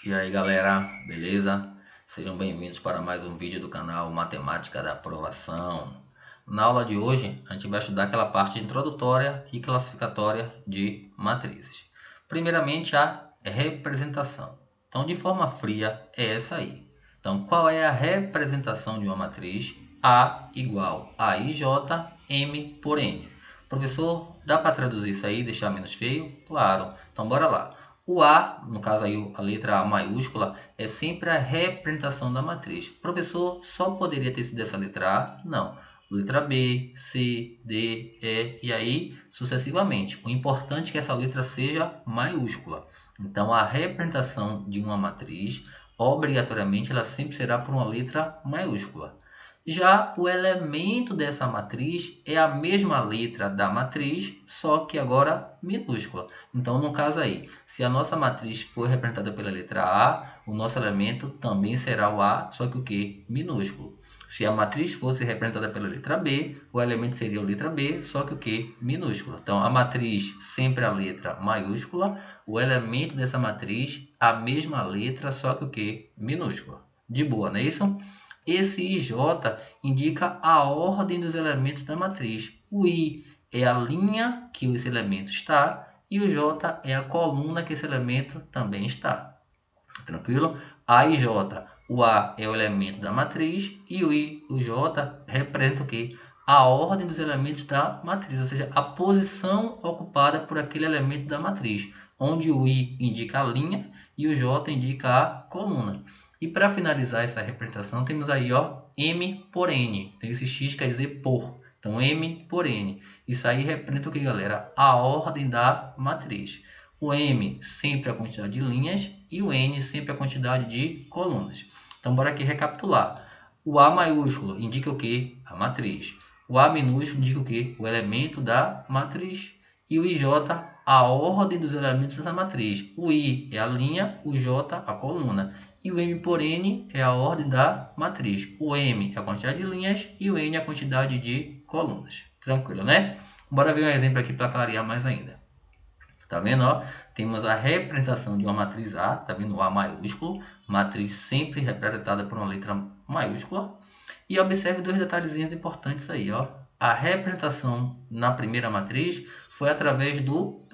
E aí galera, beleza? Sejam bem-vindos para mais um vídeo do canal Matemática da Aprovação. Na aula de hoje, a gente vai estudar aquela parte introdutória e classificatória de matrizes. Primeiramente, a representação. Então, de forma fria, é essa aí. Então, qual é a representação de uma matriz? A igual a IJ, M por N. Professor, dá para traduzir isso aí e deixar menos feio? Claro. Então, bora lá. O A, no caso aí a letra A maiúscula, é sempre a representação da matriz. Professor, só poderia ter sido essa letra A? Não. Letra B, C, D, E e aí sucessivamente. O importante é que essa letra seja maiúscula. Então, a representação de uma matriz, obrigatoriamente, ela sempre será por uma letra maiúscula. Já o elemento dessa matriz é a mesma letra da matriz, só que agora minúscula. Então, no caso aí, se a nossa matriz for representada pela letra A, o nosso elemento também será o A, só que o quê? Minúsculo. Se a matriz fosse representada pela letra B, o elemento seria a letra B, só que o quê? Minúsculo. Então, a matriz sempre a letra maiúscula, o elemento dessa matriz a mesma letra, só que o quê? Minúscula. De boa, não é isso? Esse IJ indica a ordem dos elementos da matriz. O I é a linha que esse elemento está e o J é a coluna que esse elemento também está. Tranquilo? A e J, o A é o elemento da matriz e o I, o J, representa o quê? A ordem dos elementos da matriz, ou seja, a posição ocupada por aquele elemento da matriz, onde o I indica a linha e o J indica a coluna. E para finalizar essa representação, temos aí ó, M por N. Então, esse X quer dizer por. Então, M por N. Isso aí representa o que, galera? A ordem da matriz. O M sempre a quantidade de linhas e o N sempre a quantidade de colunas. Então, bora aqui recapitular. O A maiúsculo indica o que? A matriz. O A minúsculo indica o que? O elemento da matriz. E o IJ, a ordem dos elementos dessa matriz. O I é a linha, o J a coluna. E o M por N é a ordem da matriz. O M é a quantidade de linhas e o N é a quantidade de colunas. Tranquilo, né? Bora ver um exemplo aqui para clarear mais ainda. Tá vendo? Ó? Temos a representação de uma matriz A, tá vendo? O A maiúsculo, matriz sempre representada por uma letra maiúscula. E observe dois detalhezinhos importantes aí, ó. A representação na primeira matriz foi através dos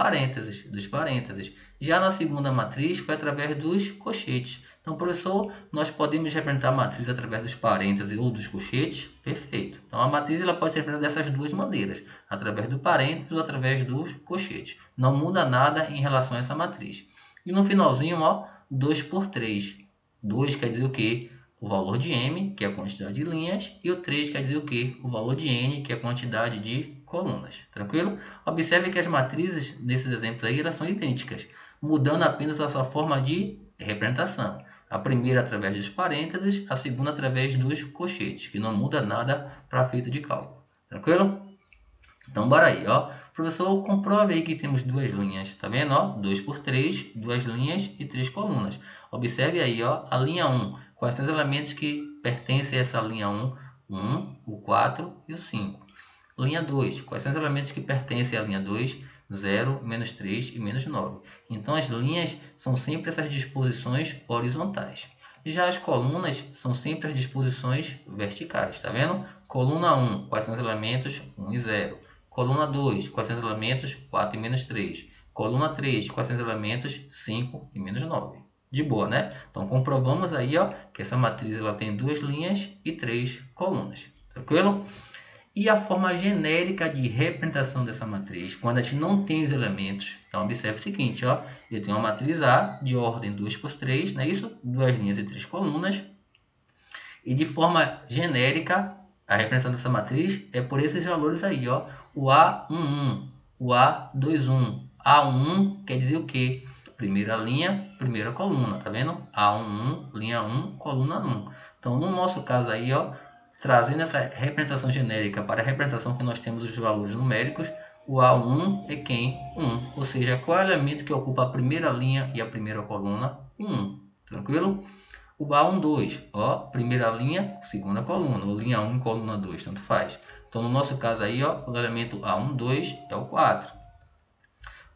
parênteses. Já na segunda matriz foi através dos colchetes. Então, professor, nós podemos representar a matriz através dos parênteses ou dos colchetes? Perfeito. Então, a matriz ela pode ser representada dessas duas maneiras, através do parênteses ou através dos colchetes. Não muda nada em relação a essa matriz. E no finalzinho, ó, 2 por 3. 2 quer dizer o quê? O valor de M, que é a quantidade de linhas, e o 3 quer dizer o quê? O valor de N, que é a quantidade de colunas. Tranquilo? Observe que as matrizes, nesses exemplos aí, elas são idênticas, mudando apenas a sua forma de representação. A primeira através dos parênteses, a segunda através dos colchetes, que não muda nada para efeito de cálculo. Tranquilo? Então, bora aí, ó. Professor, comprove aí que temos duas linhas, tá vendo? Ó? 2 por 3, duas linhas e 3 colunas. Observe aí, ó, a linha 1. Quais são os elementos que pertencem a essa linha 1? 1, o 4 e o 5. Linha 2. Quais são os elementos que pertencem à linha 2? 0, menos 3 e menos 9. Então, as linhas são sempre essas disposições horizontais. Já as colunas são sempre as disposições verticais, tá vendo? Coluna 1. Quais são os elementos? 1 e 0. Coluna 2, quais são os elementos? 4 e menos 3. Coluna 3, quais são os elementos? 5 e menos 9. De boa, né? Então, comprovamos aí ó, que essa matriz ela tem duas linhas e 3 colunas. Tranquilo? E a forma genérica de representação dessa matriz, quando a gente não tem os elementos. Então, observe o seguinte, ó, eu tenho uma matriz A de ordem 2 por 3, não é isso? Duas linhas e 3 colunas. E de forma genérica, a representação dessa matriz é por esses valores aí, ó. O A11, o A21. A11 quer dizer o quê? Primeira linha, primeira coluna, tá vendo? A11, linha 1, coluna 1. Então, no nosso caso aí, ó, trazendo essa representação genérica para a representação que nós temos dos valores numéricos, o A1 é quem? 1. Ou seja, qual é o elemento que ocupa a primeira linha e a primeira coluna? 1. Tranquilo? O A12, ó, primeira linha, segunda coluna, ou linha 1 e coluna 2, tanto faz. Então, no nosso caso aí, ó, o elemento A12 é o 4.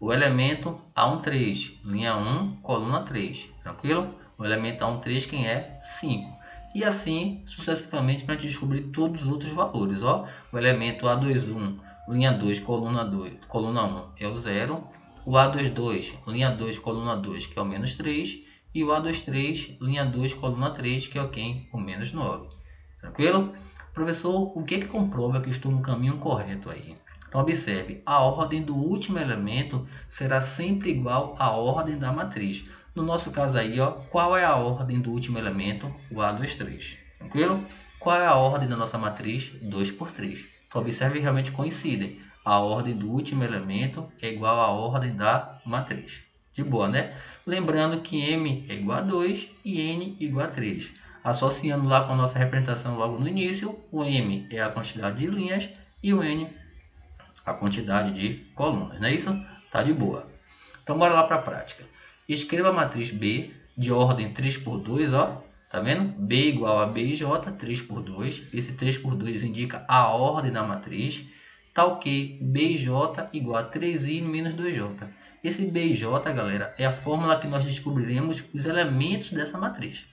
O elemento A13, linha 1, coluna 3, tranquilo? O elemento A13 quem é? 5. E assim sucessivamente para a gente descobrir todos os outros valores. Ó, o elemento A21, linha 2, coluna 1 é o 0. O A22, linha 2, coluna 2, que é o menos 3. E o A23, linha 2, coluna 3, que é o quem? O menos 9. Tranquilo? Professor, o que comprova que eu estou no caminho correto aí? Então, observe, a ordem do último elemento será sempre igual à ordem da matriz. No nosso caso aí, ó, qual é a ordem do último elemento? O A23. Tranquilo? Qual é a ordem da nossa matriz? 2 por 3. Então, observe, realmente coincidem. A ordem do último elemento é igual à ordem da matriz. De boa, né? Lembrando que M é igual a 2 e N igual a 3. Associando lá com a nossa representação logo no início, o M é a quantidade de linhas e o N a quantidade de colunas, não é isso? Tá de boa. Então, bora lá para a prática. Escreva a matriz B de ordem 3 por 2, ó. Tá vendo? B igual a B e J, 3 por 2. Esse 3 por 2 indica a ordem da matriz. Tal que B e J igual a 3i menos 2J. Esse B e J, galera, é a fórmula que nós descobriremos os elementos dessa matriz.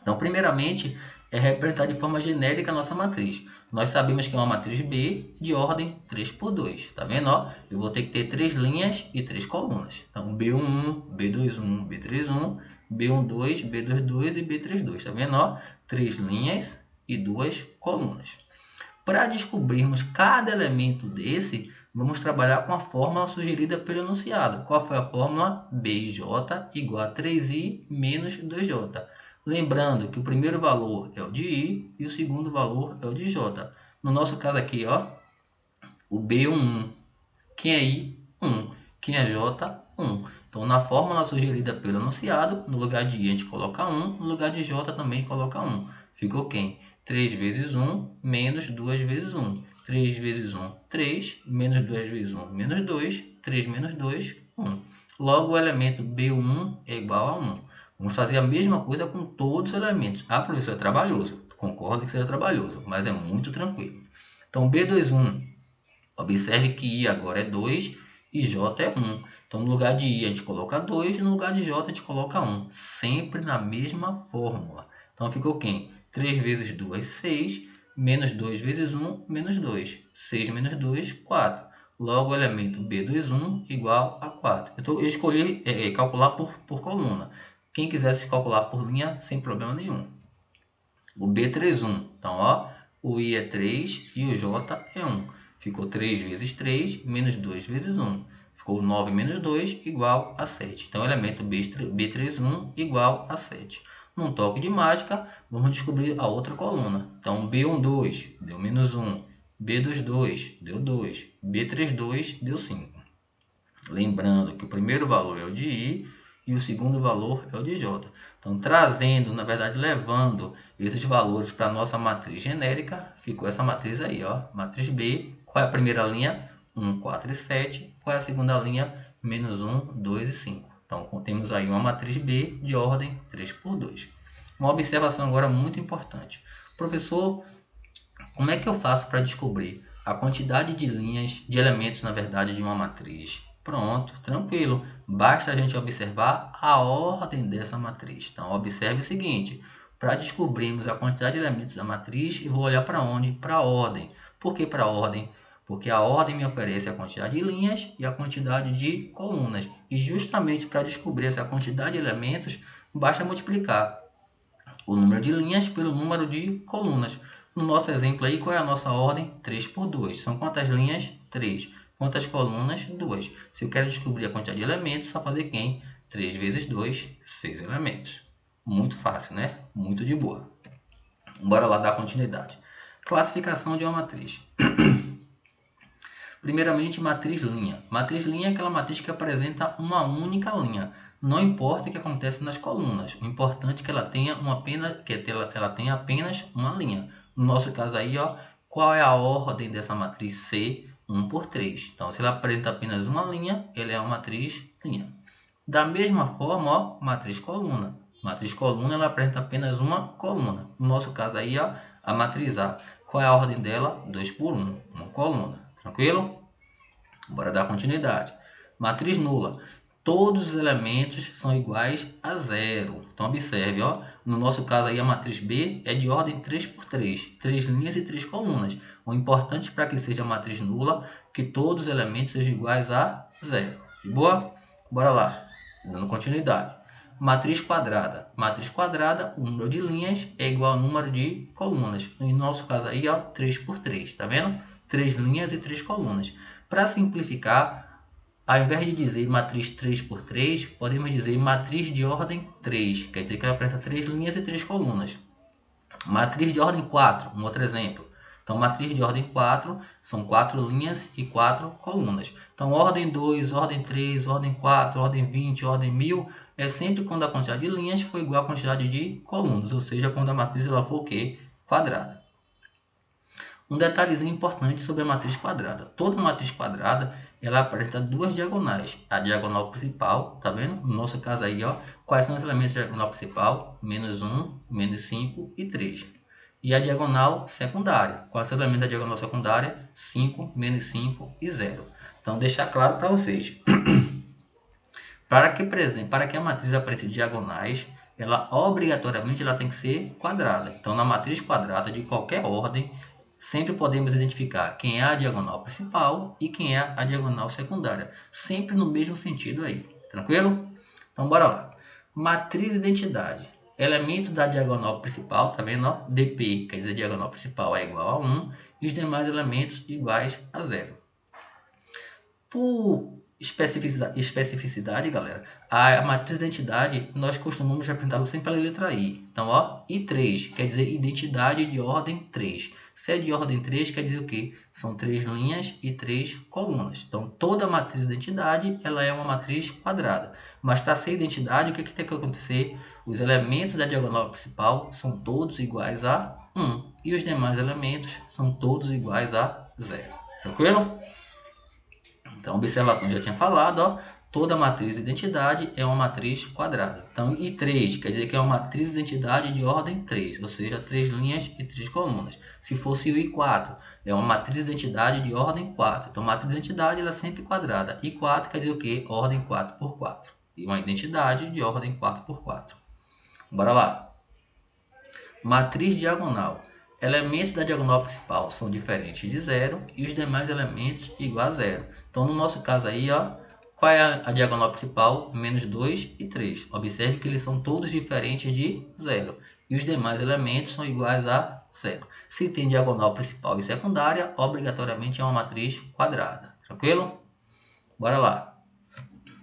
Então, primeiramente, é representar de forma genérica a nossa matriz. Nós sabemos que é uma matriz B de ordem 3 por 2. Tá vendo? Ó, eu vou ter que ter 3 linhas e 3 colunas. Então, B11, B21, B31, B12, B22 e B32. Tá vendo? Ó, 3 linhas e 2 colunas. Para descobrirmos cada elemento desse, vamos trabalhar com a fórmula sugerida pelo enunciado. Qual foi a fórmula? BJ igual a 3i menos 2j. Lembrando que o primeiro valor é o de I e o segundo valor é o de J. No nosso caso aqui, ó, o B11. Quem é I? 1. Quem é J? 1. Então, na fórmula sugerida pelo enunciado, no lugar de I a gente coloca 1, no lugar de J também coloca 1. Ficou quem? 3 vezes 1 menos 2 vezes 1. 3 vezes 1, 3. Menos 2 vezes 1, menos 2. 3 menos 2, 1. Logo, o elemento B1 é igual a 1. Vamos fazer a mesma coisa com todos os elementos. Ah, professor, é trabalhoso. Concordo que seja trabalhoso, mas é muito tranquilo. Então, B21, observe que I agora é 2 e J é 1. Então, no lugar de I a gente coloca 2, no lugar de J a gente coloca 1. Sempre na mesma fórmula. Então, ficou quem? 3 vezes 2, 6. Menos 2 vezes 1, menos 2. 6 menos 2, 4. Logo, o elemento B21 igual a 4. Então, eu escolhi calcular por coluna. Quem quiser se calcular por linha, sem problema nenhum. O B31. Então, ó, o I é 3 e o J é 1. Ficou 3 vezes 3, menos 2 vezes 1. Ficou 9 menos 2, igual a 7. Então, o elemento B31 igual a 7. Num toque de mágica, vamos descobrir a outra coluna. Então, B12 deu menos 1. B22 deu 2. B32 deu 5. Lembrando que o primeiro valor é o de I e o segundo valor é o de J. Então, trazendo, na verdade, levando esses valores para a nossa matriz genérica, ficou essa matriz aí, ó, matriz B. Qual é a primeira linha? 1, 4 e 7. Qual é a segunda linha? Menos 1, 2 e 5. Então, temos aí uma matriz B de ordem 3 por 2. Uma observação agora muito importante. Professor, como é que eu faço para descobrir a quantidade de linhas, de elementos, na verdade, de uma matriz? Pronto, tranquilo. Basta a gente observar a ordem dessa matriz. Então, observe o seguinte. Para descobrirmos a quantidade de elementos da matriz, eu vou olhar para onde? Para a ordem. Por que para a ordem? Porque a ordem me oferece a quantidade de linhas e a quantidade de colunas. E justamente para descobrir essa quantidade de elementos, basta multiplicar o número de linhas pelo número de colunas. No nosso exemplo aí, qual é a nossa ordem? 3 por 2. São quantas linhas? 3. Quantas colunas? 2. Se eu quero descobrir a quantidade de elementos, só fazer quem? 3 vezes 2, 6 elementos. Muito fácil, né? Muito de boa. Bora lá dar continuidade. Classificação de uma matriz. Primeiramente, matriz linha. Matriz linha é aquela matriz que apresenta uma única linha. Não importa o que acontece nas colunas. O importante é que ela tenha apenas uma linha. No nosso caso aí, ó, qual é a ordem dessa matriz C? 1 por 3. Então, se ela apresenta apenas uma linha, ela é uma matriz linha. Da mesma forma, ó, matriz coluna. Matriz coluna, ela apresenta apenas uma coluna. No nosso caso aí, ó, a matriz A. Qual é a ordem dela? 2 por 1. Uma coluna. Tranquilo? Bora dar continuidade. Matriz nula. Todos os elementos são iguais a zero. Então, observe, ó, no nosso caso aí a matriz B é de ordem 3×3, 3 linhas e 3 colunas. O importante para que seja matriz nula é que todos os elementos sejam iguais a zero. De boa? Bora lá, dando continuidade. Matriz quadrada. Matriz quadrada, o número de linhas é igual ao número de colunas. No nosso caso aí, ó, 3×3, tá vendo? 3 linhas e 3 colunas. Para simplificar, ao invés de dizer matriz 3×3, podemos dizer matriz de ordem 3, quer dizer que ela apresenta 3 linhas e 3 colunas. Matriz de ordem 4, um outro exemplo. Então, matriz de ordem 4 são 4 linhas e 4 colunas. Então, ordem 2, ordem 3, ordem 4, ordem 20, ordem 1000 é sempre quando a quantidade de linhas for igual à quantidade de colunas, ou seja, quando a matriz ela for o quê? Quadrada. Um detalhezinho importante sobre a matriz quadrada. Toda matriz quadrada ela apresenta duas diagonais. A diagonal principal, tá vendo? No nosso caso aí, ó, quais são os elementos da diagonal principal? -1, -5 e 3. E a diagonal secundária. Quais são os elementos da diagonal secundária? 5, -5 e 0. Então, deixar claro para vocês. Para que a matriz apresente diagonais, ela obrigatoriamente ela tem que ser quadrada. Então, na matriz quadrada de qualquer ordem, sempre podemos identificar quem é a diagonal principal e quem é a diagonal secundária. Sempre no mesmo sentido aí. Tranquilo? Então, bora lá. Matriz identidade. Elemento da diagonal principal, tá vendo? Ó? DP, quer dizer, diagonal principal é igual a 1 e os demais elementos iguais a 0. Por especificidade, galera, a matriz de identidade nós costumamos representá-la sempre pela letra I. Então, ó, I3 quer dizer identidade de ordem 3. Se é de ordem 3, quer dizer o quê? São 3 linhas e 3 colunas. Então, toda matriz de identidade ela é uma matriz quadrada. Mas para ser identidade, o que tem que acontecer? Os elementos da diagonal principal são todos iguais a 1. E os demais elementos são todos iguais a 0. Tranquilo? Então, observação, já tinha falado, ó, toda matriz de identidade é uma matriz quadrada. Então, I3 quer dizer que é uma matriz de identidade de ordem 3, ou seja, 3 linhas e 3 colunas. Se fosse o I4, é uma matriz de identidade de ordem 4. Então, matriz de identidade ela é sempre quadrada. I4 quer dizer o quê? Ordem 4×4. E uma identidade de ordem 4×4. Bora lá. Matriz diagonal. Elementos da diagonal principal são diferentes de 0 e os demais elementos igual a 0. Então, no nosso caso aí, ó, qual é a diagonal principal? -2 e 3. Observe que eles são todos diferentes de 0 e os demais elementos são iguais a 0. Se tem diagonal principal e secundária, obrigatoriamente é uma matriz quadrada. Tranquilo? Bora lá.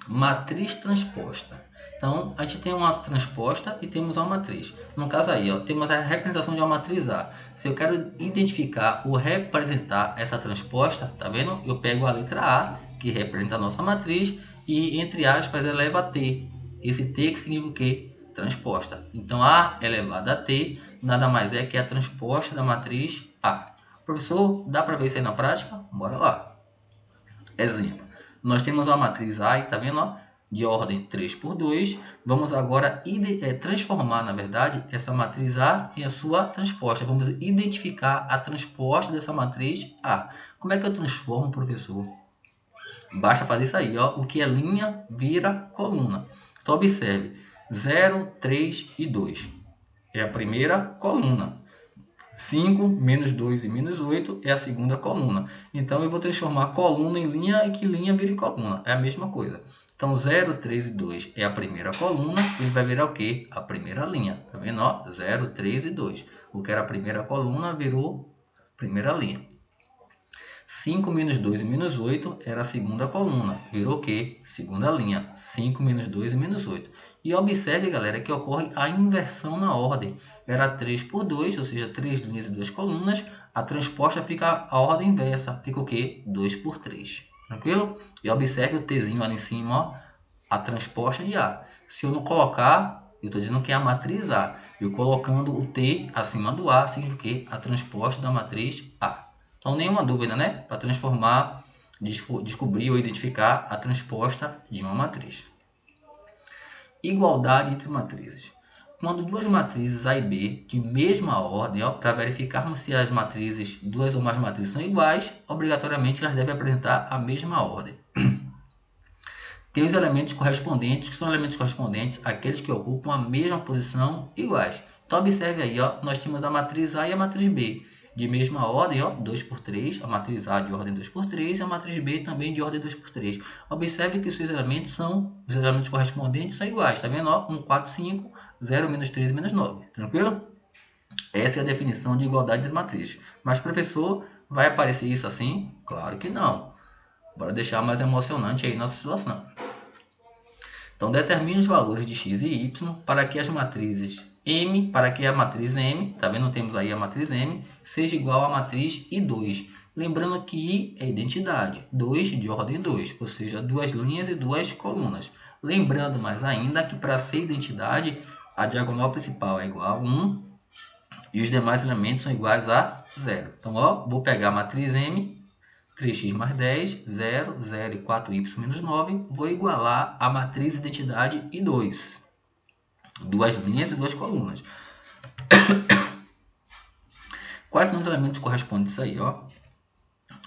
Matriz transposta. Então, a gente tem uma transposta e temos uma matriz. No caso aí, ó, temos a representação de uma matriz A. Se eu quero identificar ou representar essa transposta, tá vendo? Eu pego a letra A, que representa a nossa matriz, e entre aspas eleva a T. Esse T que significa o quê? Transposta. Então, A elevado a T nada mais é que a transposta da matriz A. Professor, dá para ver isso aí na prática? Bora lá. Exemplo. Nós temos uma matriz A, tá vendo? Ó? De ordem 3×2, vamos agora transformar, na verdade, essa matriz A em a sua transposta. Vamos identificar a transposta dessa matriz A. Como é que eu transformo, professor? Basta fazer isso aí, ó. O que é linha vira coluna. Então, observe, 0, 3 e 2 é a primeira coluna. 5, -2 e -8 é a segunda coluna. Então, eu vou transformar coluna em linha e que linha vira em coluna. É a mesma coisa. Então, 0, 3 e 2 é a primeira coluna, ele vai virar o quê? A primeira linha. Tá vendo? Ó, 0, 3 e 2. O que era a primeira coluna virou primeira linha. 5 -2 e -8 era a segunda coluna. Virou o quê? Segunda linha. 5 -2 e -8. E observe, galera, que ocorre a inversão na ordem. Era 3×2, ou seja, 3 linhas e 2 colunas. A transposta fica a ordem inversa. Fica o quê? 2×3. Tranquilo? E observe o Tzinho ali em cima, ó, a transposta de A. Se eu não colocar, eu estou dizendo que é a matriz A. Eu colocando o T acima do A, significa que a transposta da matriz A. Então, nenhuma dúvida, né? Para transformar, descobrir ou identificar a transposta de uma matriz. Igualdade entre matrizes. Quando duas matrizes A e B de mesma ordem, para verificarmos se as matrizes, duas ou mais matrizes são iguais, obrigatoriamente elas devem apresentar a mesma ordem. tem os elementos correspondentes, que são elementos correspondentes àqueles que ocupam a mesma posição iguais. Então, observe aí, ó, nós temos a matriz A e a matriz B de mesma ordem, ó, 2 por 3, a matriz A de ordem 2 por 3 e a matriz B também de ordem 2 por 3. Observe que os seus elementos os elementos correspondentes são iguais, tá vendo? Ó, 1, 4, 5, 0, menos 3 e menos 9, tranquilo? Essa é a definição de igualdade de matrizes. Mas, professor, vai aparecer isso assim? Claro que não. Bora deixar mais emocionante aí nossa situação. Então, determine os valores de x e y para que a matriz M, tá vendo? Temos aí a matriz M, seja igual à matriz I2. Lembrando que I é identidade, 2 de ordem 2, ou seja, 2 linhas e 2 colunas. Lembrando mais ainda que para ser identidade, a diagonal principal é igual a 1 e os demais elementos são iguais a 0. Então, ó, vou pegar a matriz M, 3x mais 10, 0, 0 e 4y menos 9, vou igualar a matriz identidade I2. 2 linhas e 2 colunas. Quais são os elementos correspondentes aí, ó?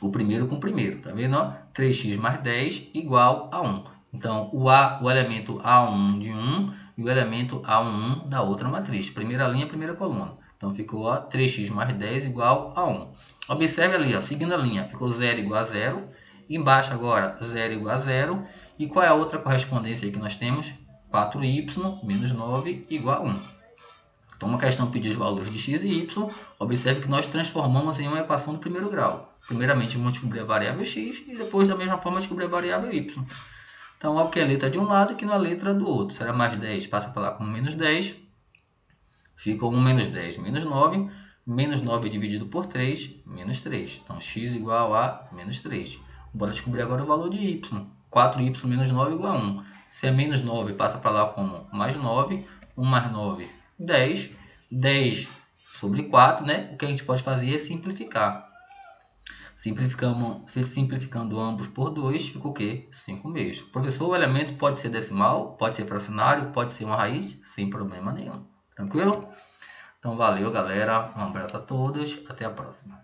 O primeiro com o primeiro, tá vendo? Ó? 3x mais 10 igual a 1. Então, o elemento A1 de 1 e o elemento A11 da outra matriz. Primeira linha, primeira coluna. Então, ficou ó, 3x mais 10 igual a 1. Observe ali, ó, seguindo a linha, ficou 0 igual a 0. Embaixo agora, 0 igual a 0. E qual é a outra correspondência aí que nós temos? 4y menos 9 igual a 1. Então, uma questão pedir os valores de x e y. Observe que nós transformamos em uma equação do primeiro grau. Primeiramente, vamos descobrir a variável x e depois, da mesma forma, descobrir a variável y. Então, o que é letra de um lado e que não é letra do outro. Será mais 10, passa para lá como menos 10. Fica 1 menos 10, menos 9. Menos 9 dividido por 3, menos 3. Então, x igual a menos 3. Bora descobrir agora o valor de y. 4y menos 9 igual a 1. Se é menos 9, passa para lá como mais 9. 1 mais 9, 10. 10 sobre 4, né? O que a gente pode fazer é simplificar. Simplificando ambos por 2, fica o quê? 5 meios. Professor, o elemento pode ser decimal, pode ser fracionário, pode ser uma raiz, sem problema nenhum. Tranquilo? Então, valeu, galera. Um abraço a todos. Até a próxima.